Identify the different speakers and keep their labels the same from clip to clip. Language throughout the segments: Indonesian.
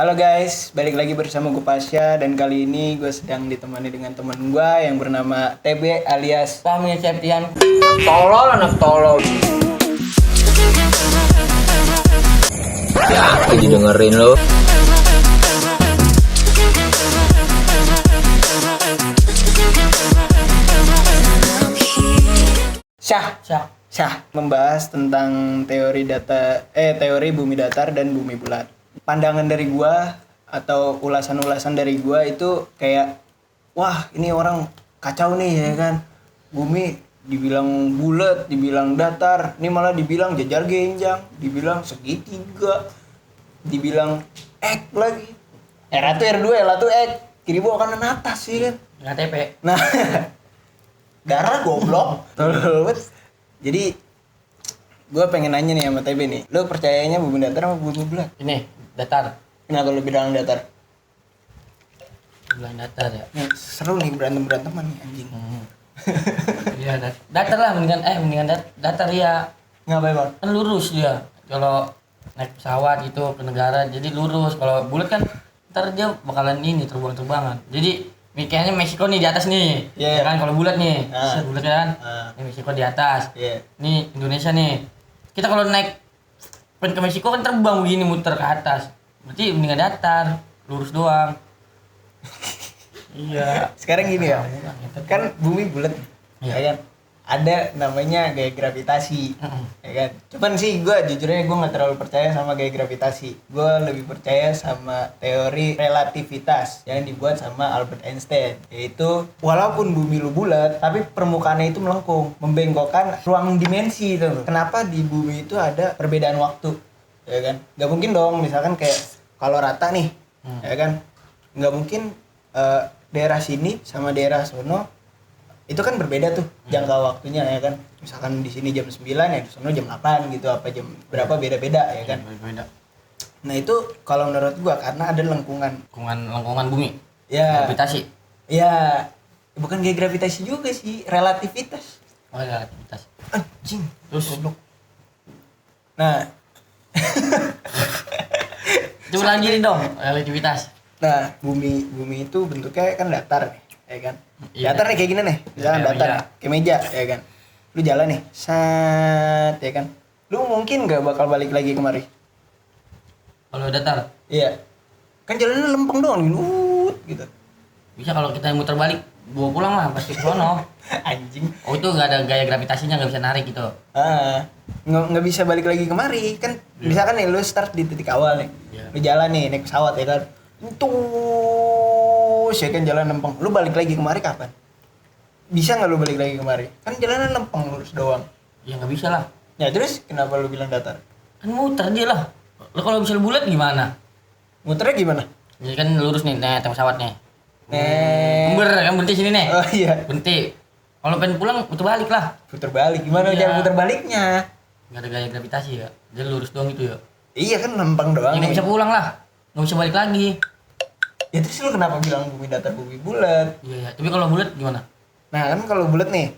Speaker 1: Halo guys, balik lagi bersama gue Pasya dan kali ini gue sedang ditemani dengan teman gue yang bernama TB alias
Speaker 2: Kami Septian. Tolol anak tolol.
Speaker 3: Ya, aku didengerin lo.
Speaker 1: Syah membahas tentang teori bumi datar dan bumi bulat. Pandangan dari gue atau ulasan-ulasan dari gue itu kayak wah ini orang kacau nih ya kan, bumi dibilang bulat, dibilang datar, ini malah dibilang jajar genjang, dibilang segitiga, dibilang X lagi. R1 R2 L1 X, kiri bawah kanan atas sih kan.
Speaker 2: Nggak TP.
Speaker 1: Nah, darah goblok. Jadi gue pengen nanya nih sama TB nih, lo percayanya bumi datar apa bumi bulat?
Speaker 2: Ini datar.
Speaker 1: Kenapa lo bilang datar?
Speaker 2: Bilang datar ya.
Speaker 1: Nih, seru nih berantem-beranteman nih anjing.
Speaker 2: Iya datar lah mendingan datar ya.
Speaker 1: Ngapain bang?
Speaker 2: Kan lurus dia. Kalau naik pesawat gitu ke negara jadi lurus. Kalau bulat kan ntar dia bakalan ini terbang-terbangan. Jadi kayaknya Meksiko nih di atas nih.
Speaker 1: Yeah.
Speaker 2: Ya kan kalau bulat nih.
Speaker 1: Ah.
Speaker 2: Bulat kan. Ini Meksiko di atas.
Speaker 1: Iya.
Speaker 2: Nih Indonesia nih. Kita kalau naik ke Meksiko kan terbang begini muter ke atas. Berarti mendingan datar, lurus doang. Iya.
Speaker 1: Sekarang gini ya, kan bumi bulat,
Speaker 2: Iya.
Speaker 1: ya kan? Ada namanya gaya gravitasi, ya kan? Cuman sih gue jujurnya gue nggak terlalu percaya sama gaya gravitasi. Gue lebih percaya sama teori relativitas yang dibuat sama Albert Einstein, yaitu walaupun bumi lu bulat, tapi permukaannya itu melengkung, membengkokkan ruang dimensi itu. Kenapa di bumi itu ada perbedaan waktu, ya kan? Gak mungkin dong, misalkan kayak kalau rata nih, ya kan? Nggak mungkin daerah sini sama daerah sono itu kan berbeda tuh jangka waktunya ya kan, misalkan di sini jam 9 ya di sono jam 8 gitu, apa jam berapa beda-beda ya kan.
Speaker 2: Beda.
Speaker 1: Nah itu kalau menurut gua karena ada lengkungan
Speaker 2: Lengkungan bumi.
Speaker 1: ya,
Speaker 2: Gravitasi.
Speaker 1: ya bukan gaya gravitasi juga sih, relativitas
Speaker 2: Oh ya, relativitas.
Speaker 1: anjing
Speaker 2: Terus?
Speaker 1: goblok. Nah
Speaker 2: Coba lanjutin dong, relativitas.
Speaker 1: nah bumi itu bentuknya kan datar nih ya kan.
Speaker 2: Iya.
Speaker 1: Datar nih kayak gini nih, misalkan
Speaker 2: Kayak
Speaker 1: datar
Speaker 2: meja.
Speaker 1: nih, kayak meja ya kan. Lu jalan nih, sat ya kan. Lu mungkin gak bakal balik lagi kemari.
Speaker 2: Kalau datar,
Speaker 1: Iya. Kan jalannya lempeng doang, gitu.
Speaker 2: bisa kalau kita muter balik, bawa pulang lah pasti ke sono.
Speaker 1: Anjing.
Speaker 2: Oh itu nggak ada gaya gravitasinya, nggak bisa narik gitu.
Speaker 1: Nggak bisa balik lagi kemari kan. Misalkan nih lu start di titik awal nih.
Speaker 2: Iya.
Speaker 1: Lu jalan nih naik pesawat ya kan. Terus ya kan jalan lempeng. Lu balik lagi kemari kapan? Bisa nggak lu balik lagi kemari? Kan jalannya lempeng lurus doang.
Speaker 2: Ya nggak bisa lah.
Speaker 1: Ya terus kenapa lu bilang datar?
Speaker 2: Kan muter dia lah. Lo kalau bisa bulat gimana?
Speaker 1: Muternya gimana?
Speaker 2: Jadi kan lurus nih, naik pesawat nih.
Speaker 1: Nih.
Speaker 2: Kan berhenti sini nih.
Speaker 1: Oh iya.
Speaker 2: Berhenti. Kalau pengen pulang, putar balik lah.
Speaker 1: Puter balik. Gimana
Speaker 2: Iya.
Speaker 1: cara puter baliknya?
Speaker 2: Nggak ada gaya gravitasi ya. Jadi lurus doang gitu ya.
Speaker 1: Iya kan lempeng doang.
Speaker 2: Ya nggak
Speaker 1: nih.
Speaker 2: bisa pulang lah. Nggak bisa balik lagi.
Speaker 1: Ya terus lu kenapa bilang bumi datar bumi bulat?
Speaker 2: Iya ya. Tapi kalau bulat gimana?
Speaker 1: Nah kan kalau bulat nih,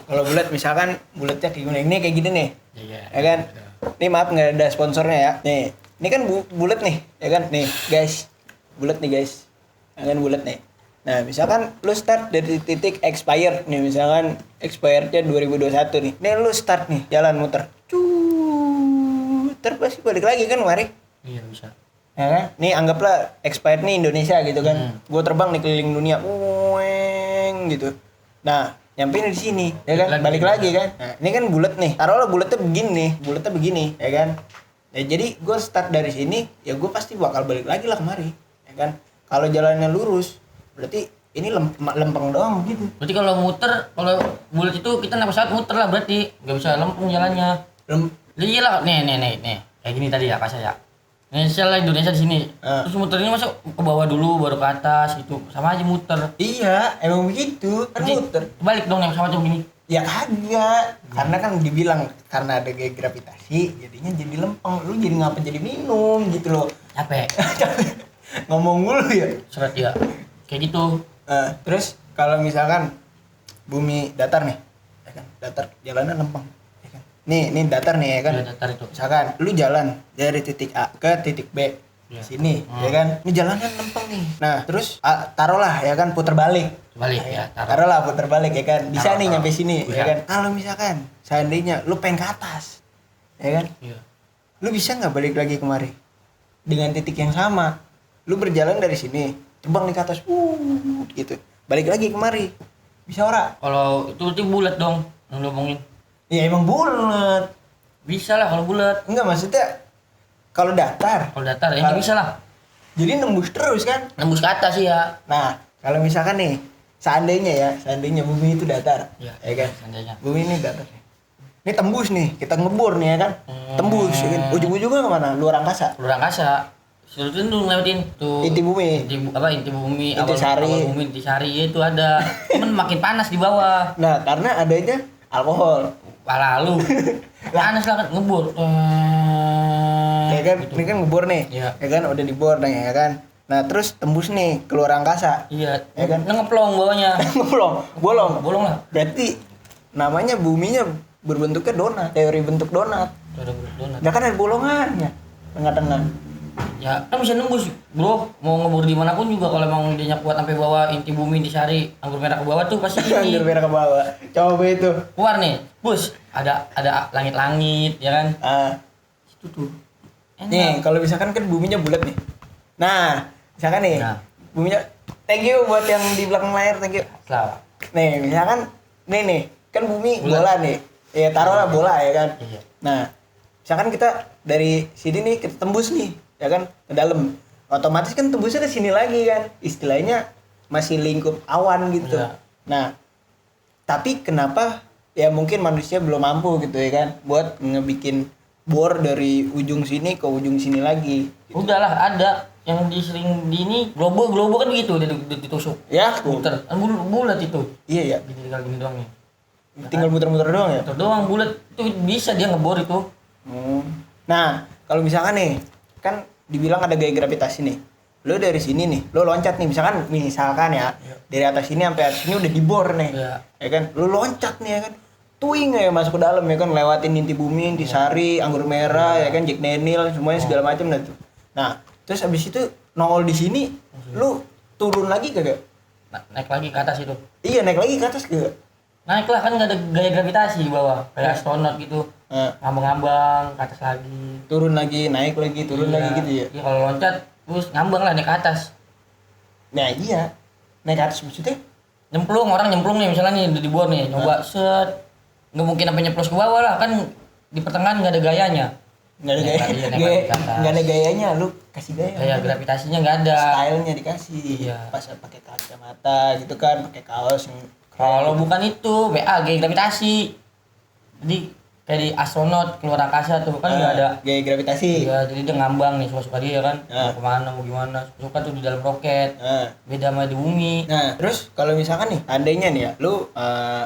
Speaker 1: kalau bulat misalkan bulatnya kayak gini, ini kayak gini nih,
Speaker 2: Iya.
Speaker 1: ya kan? Nih maaf nggak ada sponsornya ya. Nih, ini kan bulat nih, ya kan? Nih guys, bulat nih guys, ya kan bulat nih. Nah misalkan lu start dari titik expire nih, misalkan expirednya 2021 nih. Nih lu start nih, jalan muter, pasti balik lagi kan mari.
Speaker 2: Iya bisa.
Speaker 1: Ya kan? Nih anggaplah expired nih Indonesia gitu kan. Gua terbang nih keliling dunia. Ueng gitu. Nah, nyampe di sini, ya kan? Balik lagi kan. Nah, ini kan bulat nih. Taruhlah bulatnya begini, ya kan? Ya jadi gua start dari sini, ya gua pasti bakal balik lagi lah kemari, ya kan? Kalau jalannya lurus, berarti ini lempeng doang gitu.
Speaker 2: Berarti kalau muter, kalau bulat itu kita naik pesawat muter lah berarti. Nggak bisa lempeng jalannya. Iya lah, nih. Kayak gini tadi ya, pas ya. Indonesia di sini. Terus muternya masuk ke bawah dulu baru ke atas gitu. Sama aja muter.
Speaker 1: Iya, emang begitu. Kan
Speaker 2: Berarti
Speaker 1: muter.
Speaker 2: balik dong naik pesawatnya begini.
Speaker 1: Ya kagak, karena kan dibilang karena ada gaya gravitasi jadinya jadi lempeng, lu jadi ngapa jadi minum gitu loh.
Speaker 2: Capek.
Speaker 1: Ngomong mulu ya.
Speaker 2: Seret ya. Kayak gitu.
Speaker 1: Terus kalau misalkan bumi datar nih, ya kan? Datar jalannya lempeng, ya kan? Nih datar nih ya kan.
Speaker 2: Iya, datar itu.
Speaker 1: Misalkan lu jalan dari titik A ke titik B,
Speaker 2: Iya.
Speaker 1: Sini, ya kan? Ini jalannya lempeng nih. Nah, terus taruhlah ya kan puter balik.
Speaker 2: Balik ya,
Speaker 1: Taruhlah puter balik ya kan. Bisa nih nyampe sini,
Speaker 2: Bisa.
Speaker 1: ya kan? Kalau misalkan seandainya lu pengen ke atas, ya kan?
Speaker 2: Iya.
Speaker 1: Lu bisa nggak balik lagi kemari dengan titik yang sama? Lu berjalan dari sini, terbang nih ke atas, gitu. Balik lagi kemari. Bisa ora?
Speaker 2: Kalau itu berarti bulat dong yang lu omongin.
Speaker 1: Ya emang bulat.
Speaker 2: Bisa lah kalau bulat.
Speaker 1: Enggak, maksudnya kalau datar.
Speaker 2: Kalau datar ya nggak bisa lah.
Speaker 1: Jadi nembus terus kan?
Speaker 2: Nembus ke atas sih ya.
Speaker 1: Nah, kalau misalkan nih, seandainya bumi itu datar,
Speaker 2: Iya.
Speaker 1: ya kan?
Speaker 2: Seandainya.
Speaker 1: Bumi ini datar. Ini tembus nih, kita ngebor nih ya kan? Tembus, ya kan? Ujung-ujungnya kemana? Luar angkasa.
Speaker 2: Luar angkasa. Sudah tuh ngelewatin tuh
Speaker 1: Inti bumi.
Speaker 2: inti bumi,
Speaker 1: Intisari.
Speaker 2: awal bumi intisari itu ada. Cuman makin panas di bawah.
Speaker 1: Nah, karena adanya alkohol.
Speaker 2: Lalu panas lah kan ngebor.
Speaker 1: Ya kan?
Speaker 2: Gitu.
Speaker 1: Ini kan ngebor nih.
Speaker 2: Iya.
Speaker 1: Ya kan? Udah dibor nih, ya kan? Nah, terus tembus nih keluar angkasa.
Speaker 2: Iya,
Speaker 1: Ya kan?
Speaker 2: ngeplong bawahnya.
Speaker 1: bolong.
Speaker 2: Bolong lah.
Speaker 1: Berarti namanya buminya berbentuknya donat, teori bentuk donat.
Speaker 2: Ada donat.
Speaker 1: Nah kan ada bolongannya tengah-tengah.
Speaker 2: Ya kan bisa nembus, bro. Mau ngebor di manapun juga kalau emang dia kuat sampai bawah inti bumi intisari anggur merah ke bawah tuh pasti ini.
Speaker 1: Anggur merah ke bawah. Coba itu.
Speaker 2: Keluar nih, bus. Ada langit-langit, ya kan? Itu tuh. Enak.
Speaker 1: Nih, kalau misalkan kan buminya bulat nih. Nah, misalkan nih,
Speaker 2: Nah.
Speaker 1: buminya thank you buat yang di belakang layar, thank you.
Speaker 2: Selamat.
Speaker 1: Nih, misalkan nih, kan bumi
Speaker 2: Bulat.
Speaker 1: bola nih. Ya taruhlah bola ya kan.
Speaker 2: Iya.
Speaker 1: Nah, misalkan kita dari sini nih kita tembus nih, ya kan, ke dalam. Otomatis kan tembusnya ke sini lagi kan. Istilahnya masih lingkup awan gitu.
Speaker 2: Iya.
Speaker 1: Nah, tapi kenapa ya mungkin manusia belum mampu gitu ya kan buat ngebikin bor dari ujung sini ke ujung sini lagi.
Speaker 2: Udahlah ada yang sering di ini globo kan begitu ditusuk.
Speaker 1: Ya,
Speaker 2: Muter. Kan bulat itu.
Speaker 1: iya ya.
Speaker 2: Gini tinggal gini doang nih.
Speaker 1: Tinggal muter-muter doang ya.
Speaker 2: Muter doang bulat itu bisa dia ngebor itu.
Speaker 1: Nah, kalau misalkan nih, kan dibilang ada gaya gravitasi nih. Lo dari sini nih, lo loncat nih, misalkan ya,
Speaker 2: Iya.
Speaker 1: dari atas sini sampai atas sini udah dibor nih.
Speaker 2: Iya.
Speaker 1: Ya kan? Lo loncat nih ya kan. Tuing ya masuk ke dalam ya kan, lewatin inti bumi, intisari, anggur merah ya kan, Jack Daniel, semuanya segala macam dah tuh. Nah, terus abis itu nongol di sini, lo turun lagi kagak?
Speaker 2: Naik lagi ke atas itu.
Speaker 1: Iya, naik lagi ke atas kagak?
Speaker 2: Naik lah kan nggak ada gaya gravitasi di bawah kayak astronot gitu.
Speaker 1: Nah,
Speaker 2: Ngambang-ngambang ke atas lagi.
Speaker 1: turun lagi, naik lagi, turun
Speaker 2: Iya.
Speaker 1: lagi gitu ya.
Speaker 2: Iya kalau loncat terus ngambang lah naik ke atas.
Speaker 1: Nah, iya. Naik ke atas maksudnya?
Speaker 2: Orang nyemplung nih misalnya nih udah dibuat nih, coba set. Nggak mungkin sampai nyeplos ke bawah lah kan di pertengahan nggak ada gayanya.
Speaker 1: Nggak ada
Speaker 2: Naik
Speaker 1: gaya,
Speaker 2: lagi, naik lagi ke atas.
Speaker 1: nggak ada gayanya, lu kasih gaya.
Speaker 2: Gaya gravitasinya nggak ada.
Speaker 1: Stylenya dikasih.
Speaker 2: Iya.
Speaker 1: Pas pakai kacamata gitu kan, pakai kaos yang keren
Speaker 2: Kalau
Speaker 1: gitu.
Speaker 2: bukan itu, BA gaya gravitasi. Jadi kayak di astronot keluar angkasa tuh kan nggak ada.
Speaker 1: gaya gravitasi.
Speaker 2: Iya, jadi dia ngambang nih suka-suka dia kan.
Speaker 1: Ah.
Speaker 2: Mau kemana, mau gimana. Suka tuh di dalam roket.
Speaker 1: Nah,
Speaker 2: Beda sama di bumi.
Speaker 1: nah, terus kalau misalkan nih, andainya nih ya, lu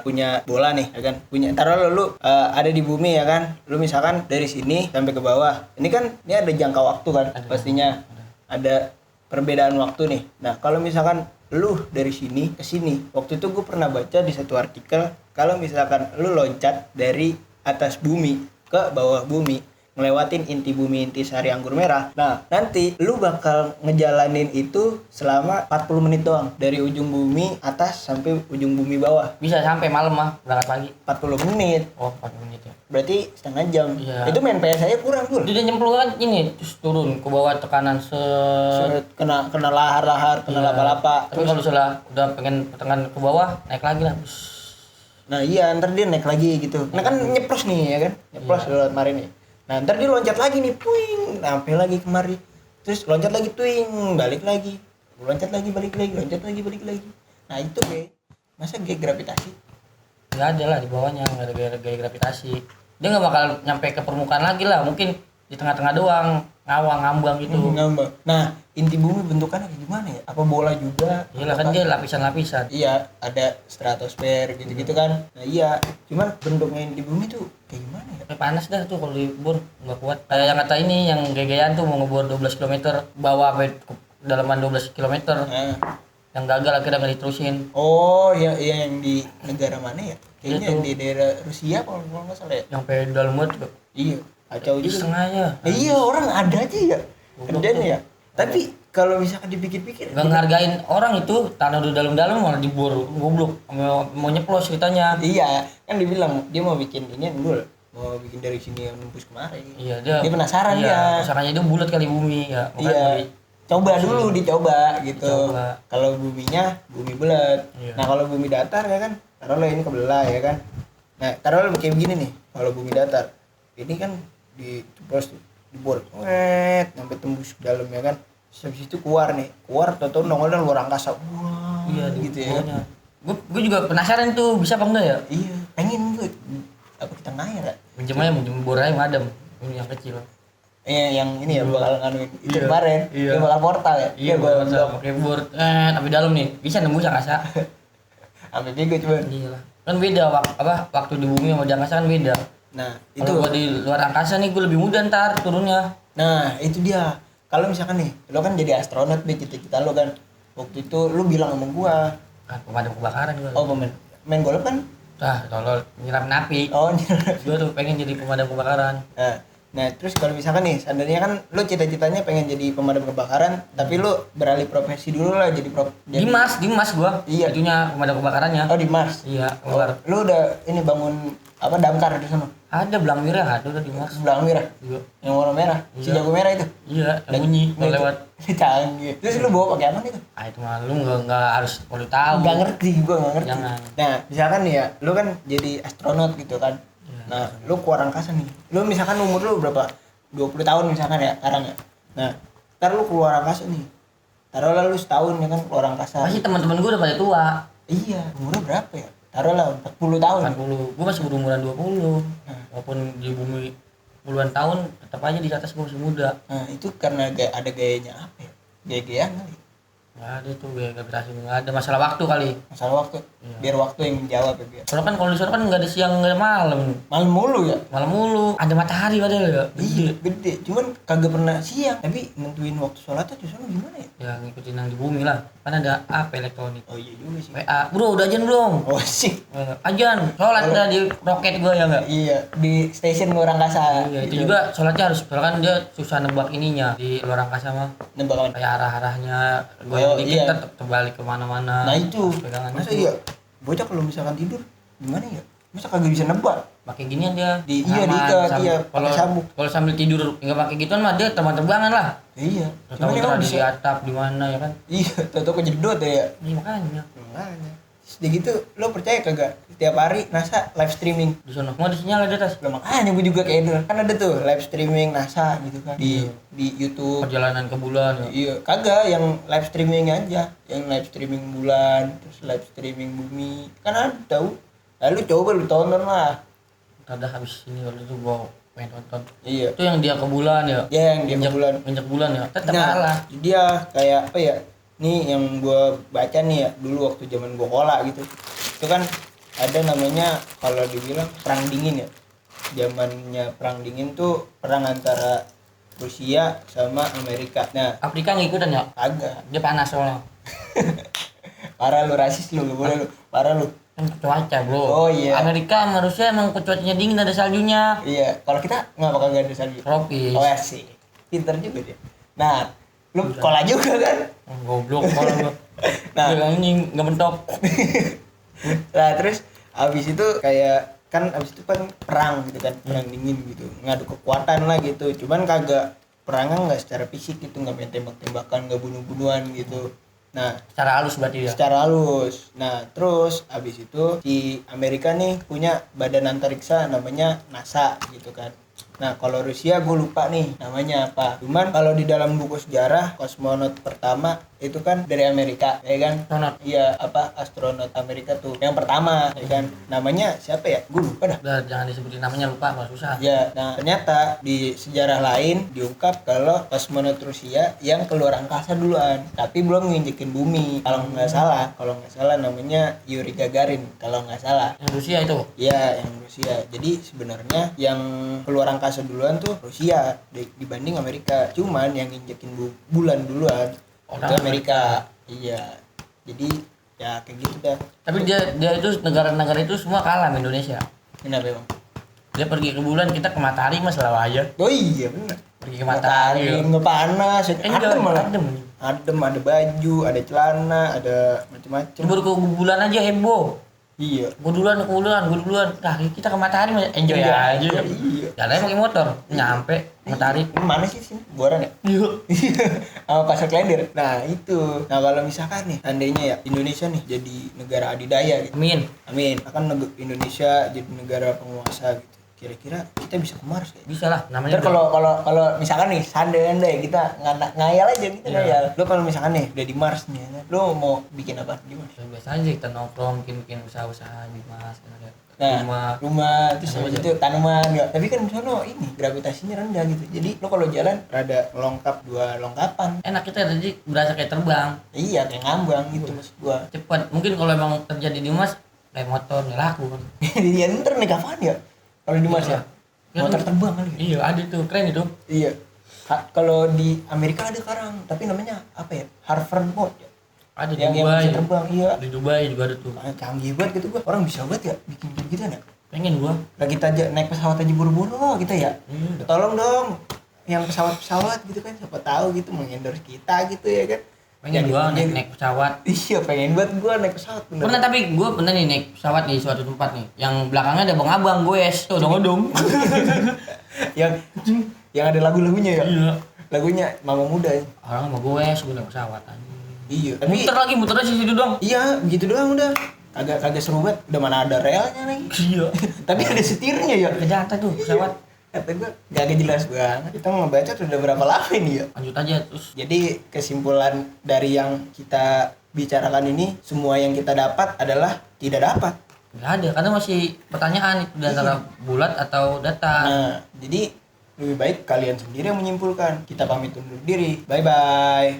Speaker 1: punya bola nih, ya kan? Taruh lu ada di bumi ya kan? Lu misalkan dari sini sampai ke bawah. Ini kan ini ada jangka waktu kan,
Speaker 2: Ada.
Speaker 1: pastinya. Ada perbedaan waktu nih. Nah, kalau misalkan lu dari sini ke sini, waktu itu gue pernah baca di satu artikel, kalau misalkan lu loncat dari atas bumi ke bawah bumi, ngelewatin inti bumi intisari anggur merah. Nah, nanti lu bakal ngejalanin itu selama 40 menit doang. Dari ujung bumi atas sampai ujung bumi bawah.
Speaker 2: Bisa sampai malam mah berangkat pagi.
Speaker 1: 40 menit.
Speaker 2: Oh, 4 menit ya.
Speaker 1: Berarti setengah jam.
Speaker 2: Iya.
Speaker 1: Itu main PS saya kurang dulu.
Speaker 2: Dia nyemplung kan ini terus turun ke bawah tekanan
Speaker 1: Kena lahar-lahar, kena lapa-lapa.
Speaker 2: Tapi kalau misalnya udah pengen pertengahan ke bawah, naik lagi lah.
Speaker 1: Nah iya, ntar dia naik lagi gitu. Nah kan nyeplos nih ya kan, nyeplos lewat kemarin nih. Nah ntar dia loncat lagi nih, puing, sampai lagi kemari. Terus loncat lagi, tuing, balik lagi. Loncat lagi, balik lagi, loncat lagi, balik lagi. Nah itu masa gaya gravitasi?
Speaker 2: Nggak ada lah di bawahnya, nggak ada gaya gravitasi. Dia nggak bakal nyampe ke permukaan lagi lah, mungkin di tengah-tengah doang, ngambang gitu.
Speaker 1: Ngambang. Nah inti bumi bentukannya kayak gimana ya? Apa bola juga?
Speaker 2: Iya kan dia lapisan-lapisan.
Speaker 1: Iya, ada stratosfer gitu-gitu kan. Nah iya, cuman bentuknya inti bumi tuh kayak gimana ya?
Speaker 2: Sampai panas dah tuh kalau dibor nggak kuat. Kayak yang kata ini yang gaya-gayaan tuh mau ngebor 12 km bawah sampai ke dalaman 12 km.
Speaker 1: Nah.
Speaker 2: Yang gagal akhirnya nggak diterusin.
Speaker 1: Oh, yang di negara mana ya? Kayaknya
Speaker 2: Itu.
Speaker 1: di daerah Rusia kalau nggak salah ya.
Speaker 2: Yang sampai dalam banget juga.
Speaker 1: Iya, kacau
Speaker 2: Di
Speaker 1: juga.
Speaker 2: setengahnya.
Speaker 1: Iya, orang ada aja ya. Kerjanya ya. Tapi kalau misalkan dipikir-pikir
Speaker 2: Gak ngehargain orang itu, tanah udah dalam-dalam malah dibor, goblok. Mau nyeplos ceritanya.
Speaker 1: iya, kan dibilang dia mau bikin ini dulu, mau bikin dari sini yang nembus kemarin.
Speaker 2: Iya,
Speaker 1: Dia penasaran
Speaker 2: iya,
Speaker 1: dia.
Speaker 2: Penasarannya dia bulat kali bumi ya.
Speaker 1: Iya. Coba dulu dicoba gitu.
Speaker 2: Dicoba.
Speaker 1: Kalau buminya bumi bulat.
Speaker 2: Iya.
Speaker 1: Nah, kalau bumi datar ya kan, taruhlah ini kebelah ya kan. Nah, taruhlah kayak begini nih. Kalau bumi datar, ini kan diceplos tuh, dibor, sampai tembus ke dalam ya kan. Terus habis itu keluar tau-tau nongol dan luar angkasa. Wah,
Speaker 2: Iya,
Speaker 1: gitu ya.
Speaker 2: Gue juga penasaran tuh bisa apa enggak ya?
Speaker 1: Iya, pengen gue. Apa kita ngair ya?
Speaker 2: Minjem bor aja madam. Ini yang kecil.
Speaker 1: Yang ini ya bakal nganuin itu
Speaker 2: Iya.
Speaker 1: kemarin.
Speaker 2: Iya.
Speaker 1: Dia bakal portal ya.
Speaker 2: Iya,
Speaker 1: gua
Speaker 2: gua pakai bor. Tapi dalam nih bisa nembus angkasa.
Speaker 1: sampai bego coba.
Speaker 2: Iya lah. Kan beda waktu di bumi sama di angkasa kan beda.
Speaker 1: Nah, itu.
Speaker 2: Kalau gua di luar angkasa nih gua lebih mudah ntar turunnya.
Speaker 1: Nah, itu dia. Kalau misalkan nih, lo kan jadi astronot nih cita-cita lo kan. Waktu itu lo bilang sama gua,
Speaker 2: Kan pemadam kebakaran gua.
Speaker 1: oh main golf kan?
Speaker 2: Tolol nyiram napi.
Speaker 1: Oh,
Speaker 2: Gua tuh pengen jadi pemadam kebakaran.
Speaker 1: nah terus kalau misalkan nih, seandainya kan lo cita-citanya pengen jadi pemadam kebakaran, tapi lo beralih profesi dulu lah jadi
Speaker 2: Dimas gua.
Speaker 1: Iya.
Speaker 2: Itunya pemadam kebakarannya.
Speaker 1: Oh, di Mars.
Speaker 2: Iya, keluar.
Speaker 1: Lo udah ini bangun apa damkar di sana?
Speaker 2: Ada belang merah, ada udah Dimas.
Speaker 1: Sebelah merah.
Speaker 2: Iya.
Speaker 1: Yang warna merah, si
Speaker 2: Iya.
Speaker 1: jago merah itu.
Speaker 2: Iya, yang bunyi kalau lewat.
Speaker 1: Canggih. Terus lo bawa pakai apa itu?
Speaker 2: Itu mah lu nggak harus perlu tahu.
Speaker 1: Nggak ngerti, gua nggak ngerti.
Speaker 2: Jangan.
Speaker 1: Nah, misalkan nih ya, lu kan jadi astronot gitu kan.
Speaker 2: Iya.
Speaker 1: Nah, lu keluar angkasa nih. Lu misalkan umur lu berapa? 20 tahun misalkan ya, sekarang ya. Nah, ntar lu keluar angkasa nih. Taruhlah lu setahun ya kan keluar angkasa.
Speaker 2: Pasti teman-teman gua udah pada tua.
Speaker 1: Iya, umurnya berapa ya? Taruhlah 40 tahun.
Speaker 2: 40. Gua masih berumuran 20.
Speaker 1: Nah.
Speaker 2: Walaupun di bumi puluhan tahun, tetap aja di atas gua masih muda.
Speaker 1: Nah, itu karena ada gayanya apa ya? Gaya-gayaan kali.
Speaker 2: Nggak ada tuh gaya gravitasi, nggak ada masalah waktu kali.
Speaker 1: Masalah waktu.
Speaker 2: Iya.
Speaker 1: Biar waktu yang menjawab ya, biar.
Speaker 2: Soalnya kan kalau di sana kan nggak ada siang nggak ada malam.
Speaker 1: Malam mulu ya.
Speaker 2: Malam mulu. Ada matahari padahal ya.
Speaker 1: Iya, gede. Cuman kagak pernah siang. Tapi nentuin waktu sholatnya di sana gimana ya?
Speaker 2: Ya ngikutin yang di bumi lah. Kan ada apa elektronik.
Speaker 1: Oh iya juga sih.
Speaker 2: WA. Bro, udah ajan belum?
Speaker 1: Oh sih.
Speaker 2: Ajan. Sholat dah di roket gua ya enggak?
Speaker 1: Iya, di stasiun luar angkasa.
Speaker 2: Iya, itu
Speaker 1: gitu.
Speaker 2: juga sholatnya harus, soalnya kan dia susah nebak ininya di luar angkasa mah.
Speaker 1: Nebak apa?
Speaker 2: Kayak arah-arahnya goyang
Speaker 1: Oh,
Speaker 2: dikit
Speaker 1: iya.
Speaker 2: tetap terbalik kemana-mana.
Speaker 1: Nah itu,
Speaker 2: Harus pegangan
Speaker 1: masa
Speaker 2: itu.
Speaker 1: iya? Bocah kalau misalkan tidur, gimana ya? Masa kagak bisa nebak?
Speaker 2: Pakai ginian dia.
Speaker 1: Iya,
Speaker 2: Aman,
Speaker 1: diikat,
Speaker 2: sambil-
Speaker 1: iya,
Speaker 2: Kalau
Speaker 1: pakai sabuk.
Speaker 2: kalau sambil tidur nggak pakai gituan mah dia terbang-terbangan lah.
Speaker 1: Iya.
Speaker 2: Tahu
Speaker 1: Cuman emang
Speaker 2: di
Speaker 1: bisa.
Speaker 2: atap di mana ya kan?
Speaker 1: Iya, tau-tau kejedot ya.
Speaker 2: Iya makanya
Speaker 1: Makanya. Terus udah gitu, lo percaya kagak? Setiap hari NASA live streaming.
Speaker 2: di sana mau ada sinyal ada atas.
Speaker 1: Lah makanya gue juga kayak dulu. Kan ada tuh live streaming NASA gitu kan
Speaker 2: Iya.
Speaker 1: di YouTube.
Speaker 2: Perjalanan ke bulan ya.
Speaker 1: Iya, kagak yang live streaming aja, yang live streaming bulan, terus live streaming bumi. Kan ada tahu. Lalu coba lu tonton lah.
Speaker 2: Ntar dah habis ini kalau itu gua pengen tonton.
Speaker 1: Iya.
Speaker 2: Itu yang dia ke bulan ya.
Speaker 1: Ya yang dia ke
Speaker 2: Injak
Speaker 1: bulan.
Speaker 2: Injak bulan ya. Tetap
Speaker 1: Nah,
Speaker 2: kalah.
Speaker 1: dia kayak apa ya? Nih yang gua baca nih ya, dulu waktu zaman gua sekolah gitu. Itu kan ada namanya kalau dibilang perang dingin ya. Zamannya perang dingin tuh perang antara Rusia sama Amerika. Nah,
Speaker 2: Afrika ngikutan ya.
Speaker 1: agak
Speaker 2: Dia panas soalnya.
Speaker 1: parah lu, rasis lu, gak boleh lu. Parah lu.
Speaker 2: Kan cuaca bro.
Speaker 1: Oh, iya.
Speaker 2: Amerika sama Rusia emang cuacanya dingin ada saljunya.
Speaker 1: Iya, kalau kita nggak bakal ada salju.
Speaker 2: Tropis.
Speaker 1: Oh sih, pinter juga dia. Nah, lu sekolah juga kan?
Speaker 2: Goblok kalau gua.
Speaker 1: Nah.
Speaker 2: Dia anjing nggak mentok.
Speaker 1: Nah, terus abis itu kayak kan abis itu kan perang gitu kan, perang dingin gitu, ngadu kekuatan lah gitu. Cuman kagak perangnya nggak secara fisik gitu, nggak main tembak-tembakan, nggak bunuh-bunuhan gitu. Nah,
Speaker 2: Secara halus berarti ya.
Speaker 1: secara halus. Nah, terus abis itu si Amerika nih punya badan antariksa namanya NASA gitu kan. Nah, kalau Rusia gue lupa nih namanya apa. Cuman kalau di dalam buku sejarah kosmonot pertama itu kan dari Amerika, ya kan?
Speaker 2: Astronot.
Speaker 1: Iya, apa astronot Amerika tuh yang pertama, ya kan? Namanya siapa ya? Gue lupa dah.
Speaker 2: Udah jangan disebutin namanya lupa malah susah.
Speaker 1: Ya, nah ternyata di sejarah lain diungkap kalau kosmonot Rusia yang keluar angkasa duluan, tapi belum nginjekin bumi. Kalau nggak salah namanya Yuri Gagarin kalau nggak salah.
Speaker 2: Yang Rusia itu.
Speaker 1: Iya, yang Rusia. Jadi sebenarnya yang keluar angkasa duluan tuh Rusia dibanding Amerika. Cuman yang nginjekin bulan duluan itu Amerika. Iya. Jadi ya kayak gitu dah.
Speaker 2: Tapi dia itu negara-negara itu semua kalah sama Indonesia.
Speaker 1: Kenapa emang?
Speaker 2: Dia pergi ke bulan, kita ke matahari mas selalu aja.
Speaker 1: Oh iya benar.
Speaker 2: pergi ke matahari.
Speaker 1: ngepanas, adem malah.
Speaker 2: Adem.
Speaker 1: Adem, ada baju, ada celana, ada macam-macam.
Speaker 2: Baru ke bulan aja heboh.
Speaker 1: Iya.
Speaker 2: Gue duluan. Nah, kita ke matahari enjoy aja.
Speaker 1: Iya.
Speaker 2: Jalannya pakai motor, nyampe matahari.
Speaker 1: Ini mana sih sini? Buaran ya?
Speaker 2: Iya.
Speaker 1: Sama Pasar Klender. Nah, itu. Nah, kalau misalkan nih, seandainya ya Indonesia nih jadi negara adidaya gitu.
Speaker 2: Amin.
Speaker 1: Amin. Akan Indonesia jadi negara penguasa gitu. Kira-kira kita bisa ke Mars kayak.
Speaker 2: Bisa lah, namanya.
Speaker 1: Ntar kalau misalkan nih seandainya kita ngayal aja gitu ngayal. Lo kalau misalkan nih udah di Mars nih, lo mau bikin apa di Mars?
Speaker 2: Biasa aja kita nongkrong, bikin usaha-usaha di Mas, kan ada
Speaker 1: Nah, rumah terus habis itu tanaman ya. Tapi kan di sono ini gravitasinya rendah gitu. Jadi lo kalau jalan rada lengkap dua lengkapan.
Speaker 2: enak kita tadi berasa kayak terbang,
Speaker 1: Iya, kayak ngambang gitu maksud gua.
Speaker 2: cepat. Mungkin kalau emang terjadi di Mas kayak motor nggak laku kan.
Speaker 1: Dia ntar naik apaan ya? Kalau di Mars ya?
Speaker 2: Ya,
Speaker 1: Motor
Speaker 2: kan?
Speaker 1: terbang kali ya?
Speaker 2: Iya, ada tuh, keren itu.
Speaker 1: Iya. Kalau di Amerika ada sekarang, tapi namanya apa ya? Hoverboard ya?
Speaker 2: Ada di
Speaker 1: Yang
Speaker 2: Dubai.
Speaker 1: bisa terbang, iya.
Speaker 2: Di Dubai juga ada tuh.
Speaker 1: Canggih banget gitu gua. Orang bisa banget ya bikin gitu ya?
Speaker 2: Pengen gua.
Speaker 1: Lah kita aja naik pesawat aja buru-buru kita ya. Tolong dong yang pesawat-pesawat gitu kan, siapa tahu gitu mengendorse kita gitu ya kan.
Speaker 2: Pengen gua naik pesawat.
Speaker 1: Iya, pengen banget gua naik pesawat bener.
Speaker 2: Pernah, tapi gua pernah nih naik pesawat di suatu tempat nih. Yang belakangnya ada abang-abang gue, odong-odong.
Speaker 1: yang ada lagu-lagunya ya.
Speaker 2: Iya.
Speaker 1: Lagunya Mama Muda ya.
Speaker 2: Orang sama gue naik pesawat aja.
Speaker 1: Iya, tapi
Speaker 2: Muter aja situ dong.
Speaker 1: iya, begitu doang udah. Kagak seru banget. Udah mana ada relnya nih.
Speaker 2: Iya.
Speaker 1: Tapi ada setirnya ya.
Speaker 2: Kejata tuh pesawat.
Speaker 1: Kata gua gak jelas banget. Kita mau ngebaca udah berapa lama ini ya.
Speaker 2: Lanjut aja terus.
Speaker 1: Jadi kesimpulan dari yang kita bicarakan ini, semua yang kita dapat adalah tidak dapat.
Speaker 2: Nggak ada, karena masih pertanyaan itu antara bulat atau datar.
Speaker 1: Nah, jadi lebih baik kalian sendiri yang menyimpulkan. Kita pamit undur diri. Bye bye.